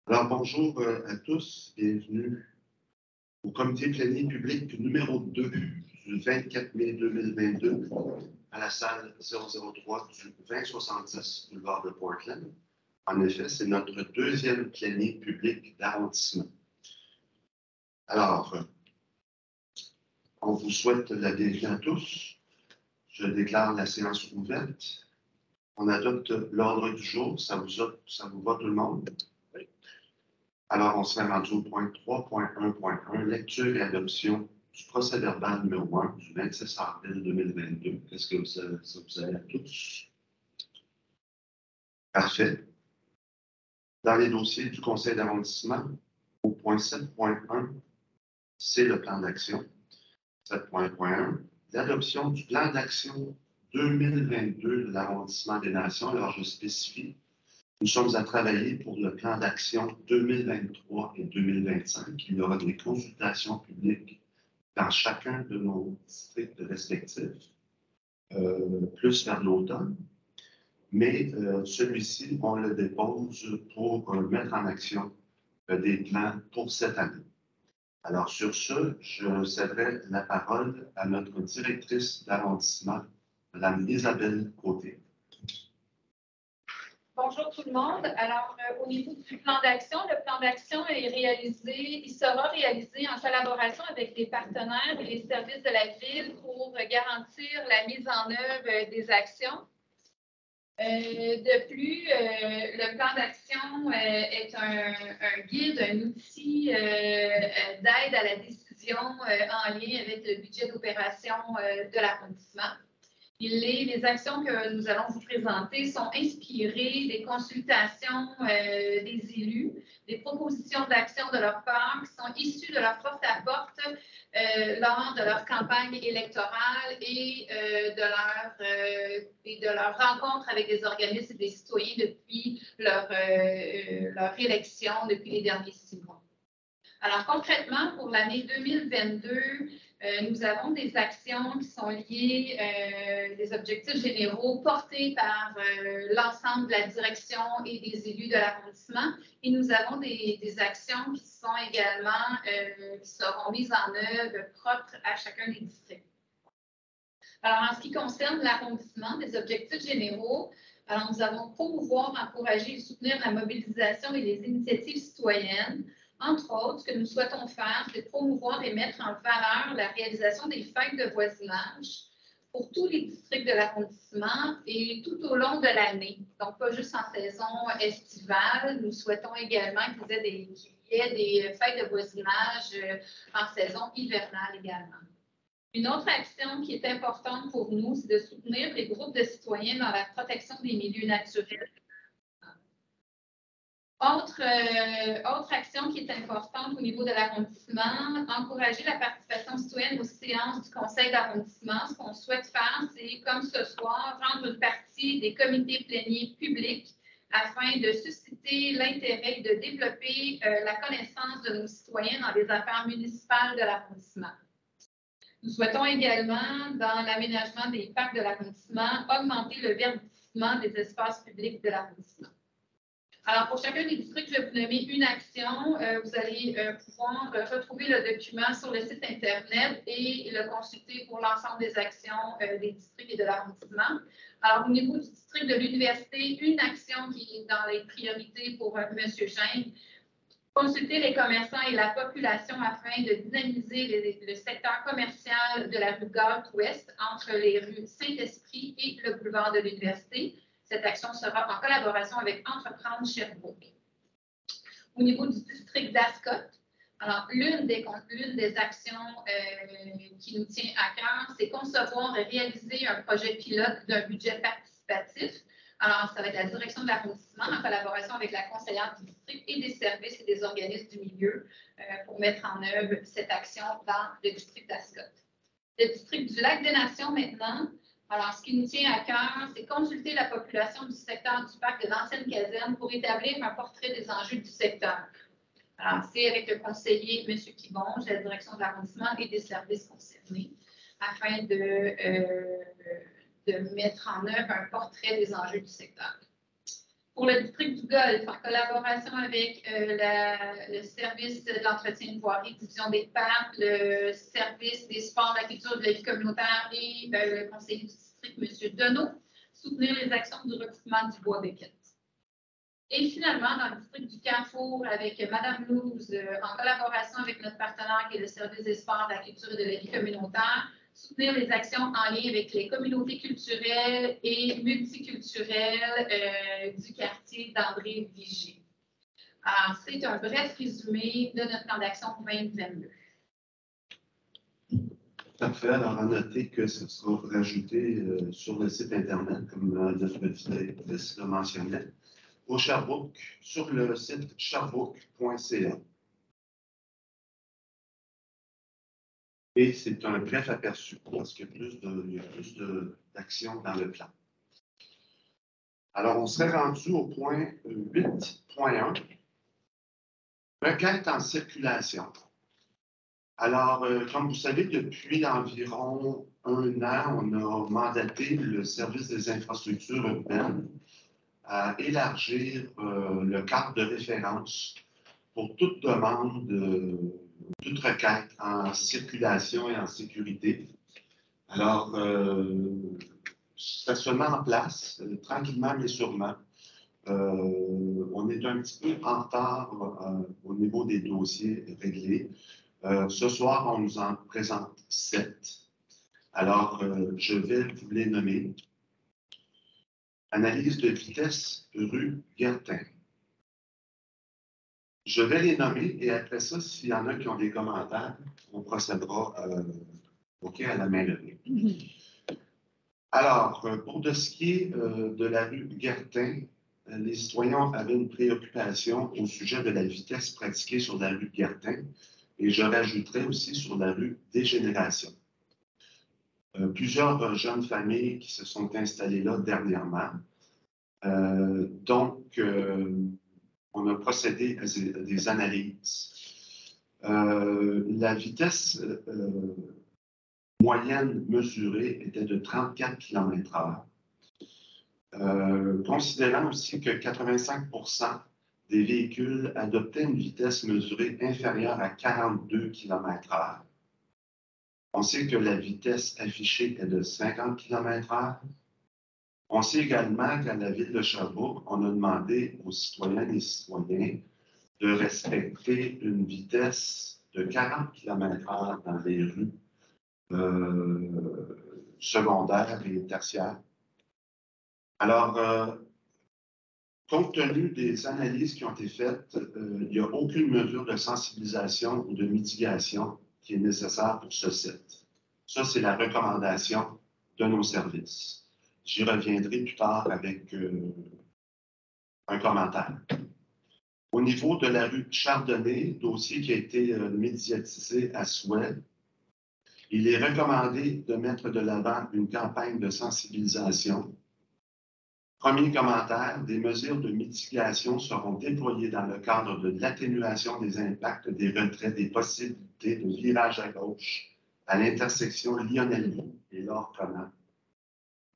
Alors, bonjour à tous, bienvenue au comité planier public numéro 2 du 24 mai 2022 à la salle 003 du 2070 boulevard de Portland. En effet, c'est notre deuxième planier public d'arrondissement. Alors, on vous souhaite la bienvenue à tous. Je déclare la séance ouverte. On adopte l'ordre du jour. Ça vous va tout le monde? Oui. Alors, on se fait rendu au point 3.1.1, lecture et adoption du procès-verbal numéro 1 du 26 avril 2022. Qu'est-ce que ça vous aide à tous? Parfait. Dans les dossiers du conseil d'arrondissement, au point 7.1, c'est le plan d'action. 7.1, l'adoption du plan d'action 2022 de l'arrondissement des Nations. Alors, je spécifie, nous sommes à travailler pour le plan d'action 2023 et 2025. Il y aura des consultations publiques dans chacun de nos districts respectifs, plus vers l'automne. Mais celui-ci, on le dépose pour mettre en action des plans pour cette année. Alors, sur ce, je céderai la parole à notre directrice d'arrondissement, Mme Isabelle Côté. Bonjour tout le monde. Alors, au niveau du plan d'action, le plan d'action est réalisé, il sera réalisé en collaboration avec les partenaires et les services de la Ville pour garantir la mise en œuvre des actions. De plus, le plan d'action est un guide, un outil d'aide à la décision en lien avec le budget d'opération de l'arrondissement. Les actions que nous allons vous présenter sont inspirées des consultations des élus, des propositions d'action de leur part qui sont issues de leur porte-à-porte lors de leur campagne électorale et de leur rencontre avec des organismes et des citoyens depuis leur élection depuis les derniers 6 mois. Alors concrètement, pour l'année 2022, nous avons des actions qui sont liées, des objectifs généraux portés par l'ensemble de la direction et des élus de l'arrondissement. Et nous avons des actions qui sont également, qui seront mises en œuvre propres à chacun des districts. Alors, en ce qui concerne l'arrondissement, des objectifs généraux, alors nous avons promouvoir, encourager et soutenir la mobilisation et les initiatives citoyennes. Entre autres, ce que nous souhaitons faire, c'est promouvoir et mettre en valeur la réalisation des fêtes de voisinage pour tous les districts de l'arrondissement et tout au long de l'année. Donc, pas juste en saison estivale. Nous souhaitons également qu'il y ait des fêtes de voisinage en saison hivernale également. Une autre action qui est importante pour nous, c'est de soutenir les groupes de citoyens dans la protection des milieux naturels. Autre action qui est importante au niveau de l'arrondissement, encourager la participation citoyenne aux séances du conseil d'arrondissement. Ce qu'on souhaite faire, c'est, comme ce soir, rendre une partie des comités pléniers publics afin de susciter l'intérêt et de développer la connaissance de nos citoyens dans les affaires municipales de l'arrondissement. Nous souhaitons également, dans l'aménagement des parcs de l'arrondissement, augmenter le verdissement des espaces publics de l'arrondissement. Alors, pour chacun des districts, je vais vous nommer une action. Vous allez pouvoir retrouver le document sur le site Internet et le consulter pour l'ensemble des actions des districts et de l'arrondissement. Alors, au niveau du district de l'université, une action qui est dans les priorités pour M. Geng, consulter les commerçants et la population afin de dynamiser le secteur commercial de la rue Galt-Ouest entre les rues Saint-Esprit et le boulevard de l'université. Cette action sera en collaboration avec Entreprendre Sherbrooke. Au niveau du district d'Ascot, alors l'une des actions qui nous tient à cœur, c'est concevoir et réaliser un projet pilote d'un budget participatif. Alors, ça va être la direction de l'arrondissement en collaboration avec la conseillère du district et des services et des organismes du milieu pour mettre en œuvre cette action dans le district d'Ascot. Le district du Lac-des-Nations maintenant. Alors, ce qui nous tient à cœur, c'est consulter la population du secteur du parc de l'ancienne caserne pour établir un portrait des enjeux du secteur. Alors, c'est avec le conseiller M. Kibonge, de la direction de l'arrondissement et des services concernés, afin de mettre en œuvre un portrait des enjeux du secteur. Pour le district du Golfe, en collaboration avec le service d'entretien de voirie, division des parcs, le service des sports, de la culture, de la vie communautaire et le conseiller du district, M. Deneau, soutenir les actions du recrutement du bois Beckett. Et finalement, dans le district du Carrefour, avec Mme Louze, en collaboration avec notre partenaire qui est le service des sports, de la culture et de la vie communautaire, soutenir les actions en lien avec les communautés culturelles et multiculturelles du quartier d'André Vigier. Alors, c'est un bref résumé de notre plan d'action 2022. Parfait. Alors, à noter que ce sera rajouté sur le site Internet, comme notre directrice le mentionnait, au Sherbrooke, sur le site sherbrooke.ca. Et c'est un bref aperçu parce qu'il y a plus d'actions dans le plan. Alors, on serait rendu au point 8.1, requête en circulation. Alors, comme vous savez, depuis environ 1 an, on a mandaté le service des infrastructures urbaines à élargir le cadre de référence pour toute demande, toute requête en circulation et en sécurité. Alors, ça se met en place tranquillement mais sûrement. On est un petit peu en retard au niveau des dossiers réglés. Ce soir, on nous en présente 7. Alors, je vais vous les nommer. Analyse de vitesse rue Guertin. Je vais les nommer et après ça, s'il y en a qui ont des commentaires, on procédera à la main levée. Alors, pour ce qui est de la rue Guertin, les citoyens avaient une préoccupation au sujet de la vitesse pratiquée sur la rue Guertin et je rajouterai aussi sur la rue Dégénération. Plusieurs jeunes familles qui se sont installées là dernièrement. Donc, on a procédé à des analyses. La vitesse moyenne mesurée était de 34 km/h. Considérant aussi que 85% des véhicules adoptaient une vitesse mesurée inférieure à 42 km/h. On sait que la vitesse affichée est de 50 km/h. On sait également qu'à la ville de Sherbrooke, on a demandé aux citoyennes et citoyens de respecter une vitesse de 40 km/h dans les rues secondaires et tertiaires. Alors, compte tenu des analyses qui ont été faites, il n'y a aucune mesure de sensibilisation ou de mitigation qui est nécessaire pour ce site. Ça, c'est la recommandation de nos services. J'y reviendrai plus tard avec un commentaire. Au niveau de la rue Chardonnay, dossier qui a été médiatisé à souhait, il est recommandé de mettre de l'avant une campagne de sensibilisation. Premier commentaire, des mesures de mitigation seront déployées dans le cadre de l'atténuation des impacts des retraits des possibilités de virage à gauche à l'intersection Lionel-Loup et Laure-Conan.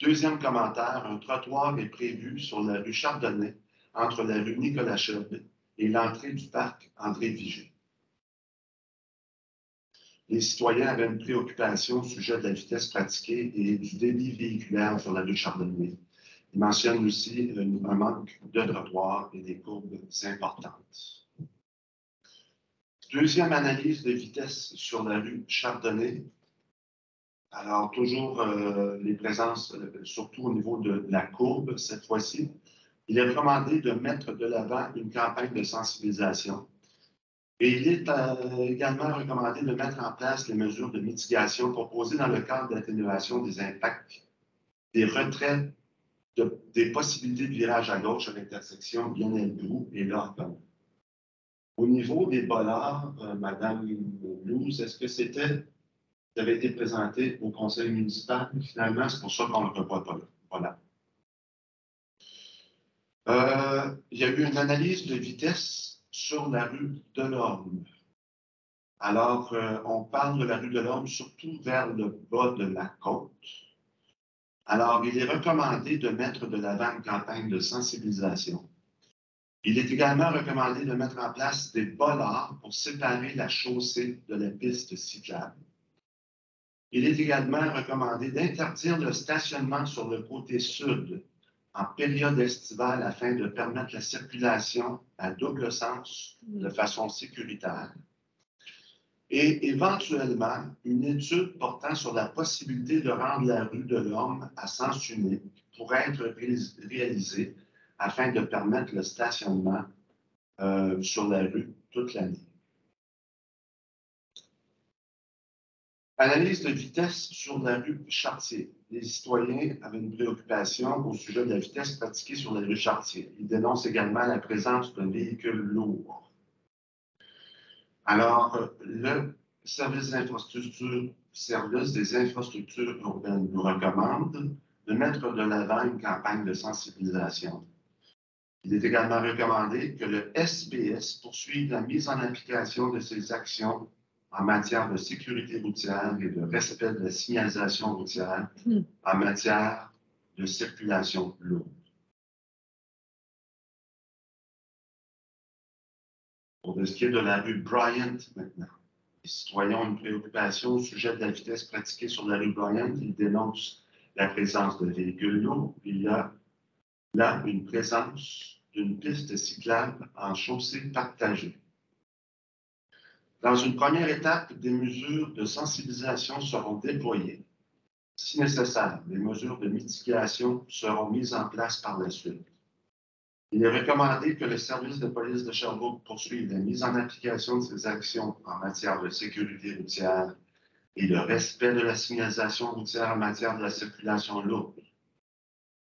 Deuxième commentaire, un trottoir est prévu sur la rue Chardonnay entre la rue Nicolas-Chauvet et l'entrée du parc André-Vigier. Les citoyens avaient une préoccupation au sujet de la vitesse pratiquée et du débit véhiculaire sur la rue Chardonnay. Ils mentionnent aussi un manque de trottoirs et des courbes importantes. Deuxième analyse de vitesse sur la rue Chardonnay. Alors, toujours les présences, surtout au niveau de la courbe, cette fois-ci. Il est recommandé de mettre de l'avant une campagne de sensibilisation. Et il est également recommandé de mettre en place les mesures de mitigation proposées dans le cadre d'atténuation des impacts des retraits des possibilités de virage à gauche à l'intersection Lionel-Groux et Laure-Conan. Au niveau des bollards, Mme Louze, est-ce que ça avait été présenté au conseil municipal? Finalement, c'est pour ça qu'on ne le revoit pas là. Voilà. Il y a eu une analyse de vitesse sur la rue Delorme. Alors, on parle de la rue Delorme surtout vers le bas de la côte. Alors, il est recommandé de mettre de l'avant une campagne de sensibilisation. Il est également recommandé de mettre en place des bollards pour séparer la chaussée de la piste cyclable. Il est également recommandé d'interdire le stationnement sur le côté sud en période estivale afin de permettre la circulation à double sens de façon sécuritaire. Et éventuellement, une étude portant sur la possibilité de rendre la rue de l'Orme à sens unique pourrait être réalisée afin de permettre le stationnement sur la rue toute l'année. Analyse de vitesse sur la rue Chartier. Les citoyens avaient une préoccupation au sujet de la vitesse pratiquée sur la rue Chartier. Ils dénoncent également la présence de véhicules lourds. Alors, le service des infrastructures urbaines nous recommande de mettre de l'avant une campagne de sensibilisation. Il est également recommandé que le SBS poursuive la mise en application de ses actions en matière de sécurité routière et de respect de la signalisation routière en matière de circulation lourde. Pour ce qui est de la rue Bryant maintenant, les citoyens ont une préoccupation au sujet de la vitesse pratiquée sur la rue Bryant. Ils dénoncent la présence de véhicules lourds. Il y a là une présence d'une piste cyclable en chaussée partagée. Dans une première étape, des mesures de sensibilisation seront déployées. Si nécessaire, des mesures de mitigation seront mises en place par la suite. Il est recommandé que le service de police de Sherbrooke poursuive la mise en application de ses actions en matière de sécurité routière et le respect de la signalisation routière en matière de la circulation lourde.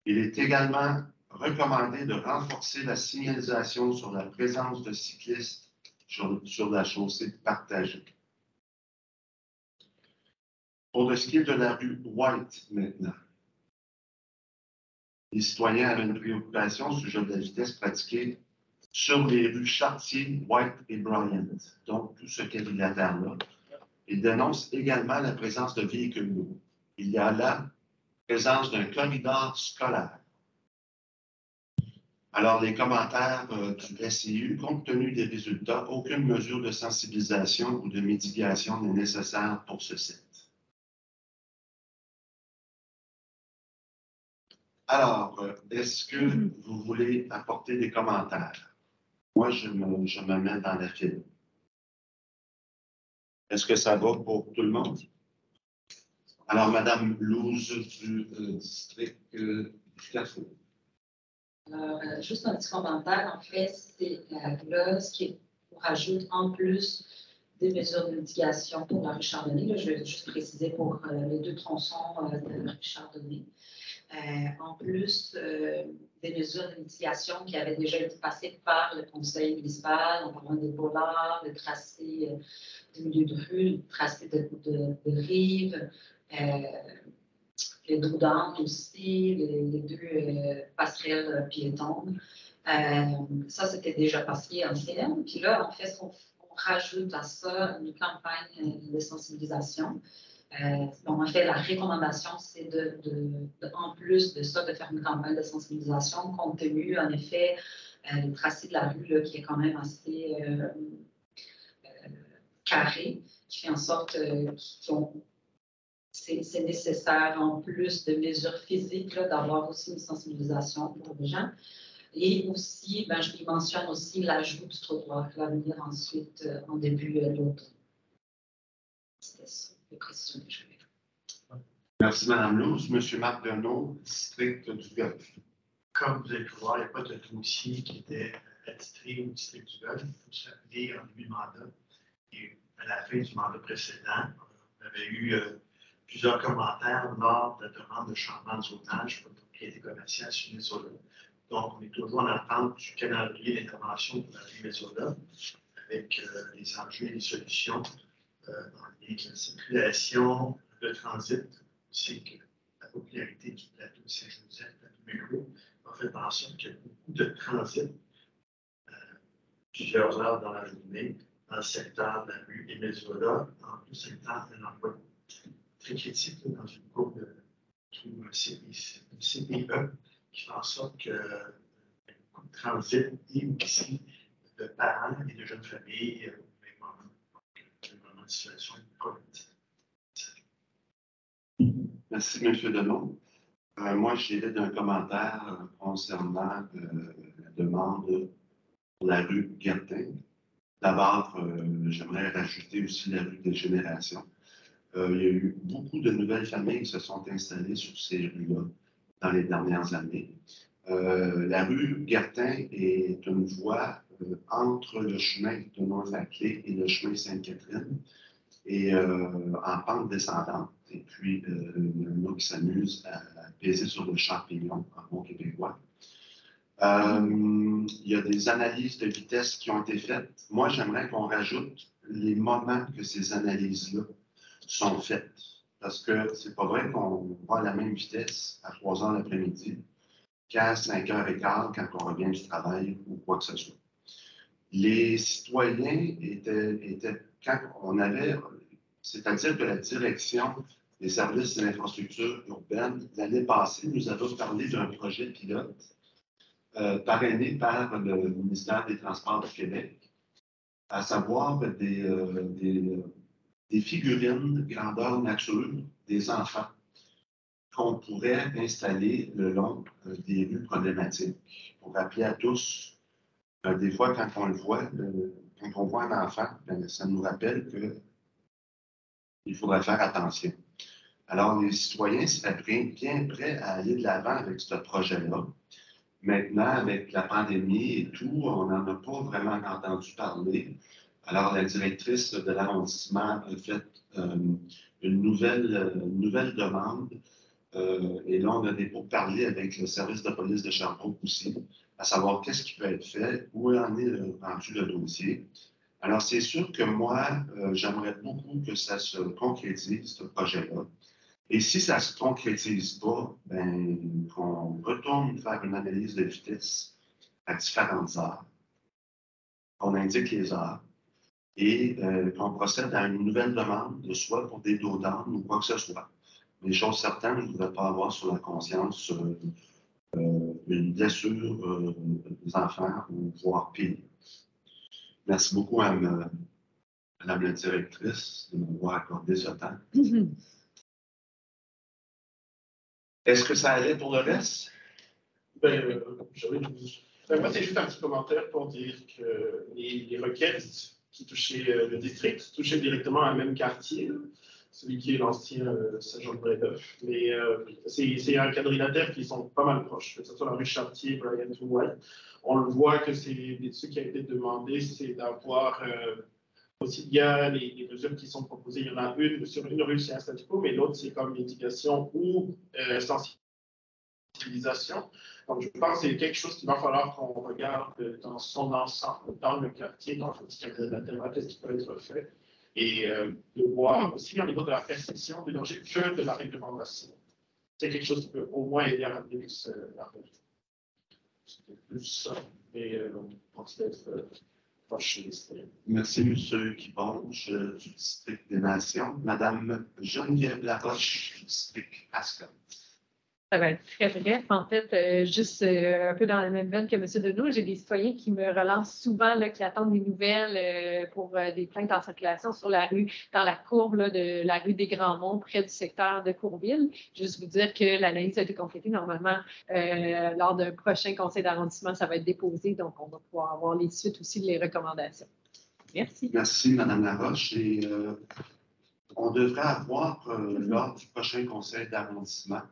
Il est également recommandé de renforcer la signalisation sur la présence de cyclistes sur la chaussée partagée. Pour ce qui est de la rue White maintenant, les citoyens avaient une préoccupation au sujet de la vitesse pratiquée sur les rues Chartier, White et Bryant, donc tout ce quadrilatère-là. Ils dénoncent également la présence de véhicules lourds. Il y a la présence d'un corridor scolaire. Alors, les commentaires du SIU, compte tenu des résultats, aucune mesure de sensibilisation ou de mitigation n'est nécessaire pour ce site. Alors, est-ce que vous voulez apporter des commentaires? Moi, je me mets dans la file. Est-ce que ça va pour tout le monde? Alors, Madame Louze du district du Carrefour. Alors, juste un petit commentaire, en fait, c'est là ce qui rajoute en plus des mesures de mitigation pour la rue Chardonnay. Là, je vais juste préciser pour les deux tronçons de la rue Chardonnay. En plus des mesures de mitigation qui avaient déjà été passées par le conseil municipal, en parlant des bollards, le tracé de milieu de rue, le tracé de rive, les dos d'angle aussi, les deux passerelles piétonnes. Ça, c'était déjà passé en CM. Puis là, en fait, on rajoute à ça une campagne de sensibilisation. En fait, la recommandation, c'est en plus de ça, de faire une campagne de sensibilisation compte tenu, en effet, du tracé de la rue là, qui est quand même assez carré, qui fait en sorte c'est nécessaire, en plus de mesures physiques, d'avoir aussi une sensibilisation pour les gens. Et aussi, je mentionne aussi l'ajout du trottoir qui va venir ensuite en début de l'automne. C'était ça, les précisions que je voulais. Merci, Mme Louze. Monsieur Marc Deneau, district du Golfe. Comme vous avez pu voir, il n'y a pas de dossier qui était attitré au district du Golfe. Il faut se rappeler en début de mandat. Et à la fin du mandat précédent, on avait eu plusieurs commentaires lors de la demande de changement de zonage pour la propriété commerciale sur Mézola. Donc, on est toujours en attente du calendrier d'intervention pour la rue Mézola, avec les enjeux et les solutions en lien avec la circulation, le transit. C'est que la popularité du plateau de Saint-Joseph, plateau Mélo, a fait en sorte qu'il y a beaucoup de transit plusieurs heures dans la journée dans le secteur de la rue et Mézola, en plus secteur d'un emploi très critique dans une courbe tout CPE, qui fait en sorte que beaucoup de transit et aussi de parents et de jeunes familles au même moment. Donc, vraiment une situation problématique. Merci, M. Delon. Moi, j'irais d'un commentaire concernant la demande pour la rue Guertin. D'abord, j'aimerais rajouter aussi la rue des Générations. Il y a eu beaucoup de nouvelles familles qui se sont installées sur ces rues-là dans les dernières années. La rue Guertin est une voie entre le chemin de North-Laclé et le chemin Sainte-Catherine, et en pente descendante. Et puis, il y en a qui s'amusent à peser sur le champignon en bon québécois. Il y a des analyses de vitesse qui ont été faites. Moi, j'aimerais qu'on rajoute les moments que ces analyses-là sont faites. Parce que c'est pas vrai qu'on va à la même vitesse à 3 heures l'après-midi qu'à 5h15 quand on revient du travail ou quoi que ce soit. Les citoyens étaient quand on avait, c'est-à-dire que la direction des services et l'infrastructure urbaine, l'année passée, nous avait parlé d'un projet pilote parrainé par le ministère des Transports du Québec, à savoir des figurines grandeur nature des enfants qu'on pourrait installer le long des rues problématiques. Pour rappeler à tous, des fois, quand on le voit, quand on voit un enfant, ça nous rappelle qu'il faudrait faire attention. Alors, les citoyens seraient bien prêts à aller de l'avant avec ce projet-là. Maintenant, avec la pandémie et tout, on n'en a pas vraiment entendu parler. Alors, la directrice de l'arrondissement a fait une nouvelle demande. Et là, on a des pourparlers avec le service de police de Sherbrooke aussi, à savoir qu'est-ce qui peut être fait, où en est rendu le dossier. Alors, c'est sûr que moi, j'aimerais beaucoup que ça se concrétise, ce projet-là. Et si ça ne se concrétise pas, ben, qu'on retourne faire une analyse de vitesse à différentes heures, qu'on indique les heures et qu'on procède à une nouvelle demande, soit pour des dos d'âne ou quoi que ce soit. Mais chose certaine, je ne voudrais pas avoir sur la conscience une blessure des enfants ou voire pire. Merci beaucoup à Madame la directrice de m'avoir accordé ce temps. Est-ce que ça allait pour le reste? Moi, c'est juste un petit commentaire pour dire que les requêtes qui touchaient le district touchaient directement à un même quartier, celui qui est l'ancien Saint-Jean-de-Brébeuf. Mais c'est un quadrilatère qui sont pas mal proches, que ce soit la rue Chartier, Brian ou White. On le voit que ce qui a été demandé, c'est d'avoir aussi bien les mesures qui sont proposées. Il y en a une sur une rue, c'est un statu quo, mais l'autre, c'est comme mitigation ou sensibilisation. Donc, je pense que c'est quelque chose qu'il va falloir qu'on regarde dans son ensemble, dans le quartier, dans le quadrilatère, qu'est-ce qui peut être fait, et de voir aussi au niveau de la perception du danger que de la réglementation. C'est quelque chose qui peut au moins aider à ramener la règle. C'était plus ça, mais on pense d'être proche. Merci, M. Kiponge, du district des Nations. Madame Geneviève Laroche, du district Ascom. Ça va être très bref. En fait, juste un peu dans la même veine que M. Deneau, j'ai des citoyens qui me relancent souvent, là, qui attendent des nouvelles pour des plaintes en circulation sur la rue, dans la courbe là, de la rue des Grands-Monts, près du secteur de Courville. Juste vous dire que l'analyse a été complétée. Normalement, lors d'un prochain conseil d'arrondissement, ça va être déposé. Donc, on va pouvoir avoir les suites aussi, les recommandations. Merci. Merci, Mme Laroche. Et on devrait avoir, lors du prochain conseil d'arrondissement,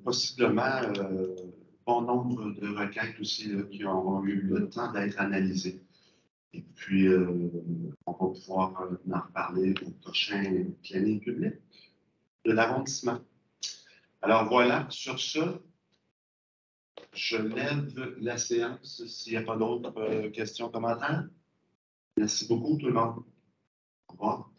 possiblement bon nombre de requêtes aussi là, qui auront eu le temps d'être analysées. Et puis, on va pouvoir en reparler au prochain planning public de l'arrondissement. Alors voilà, sur ce, je lève la séance s'il n'y a pas d'autres questions, commentaires. Merci beaucoup tout le monde. Au revoir.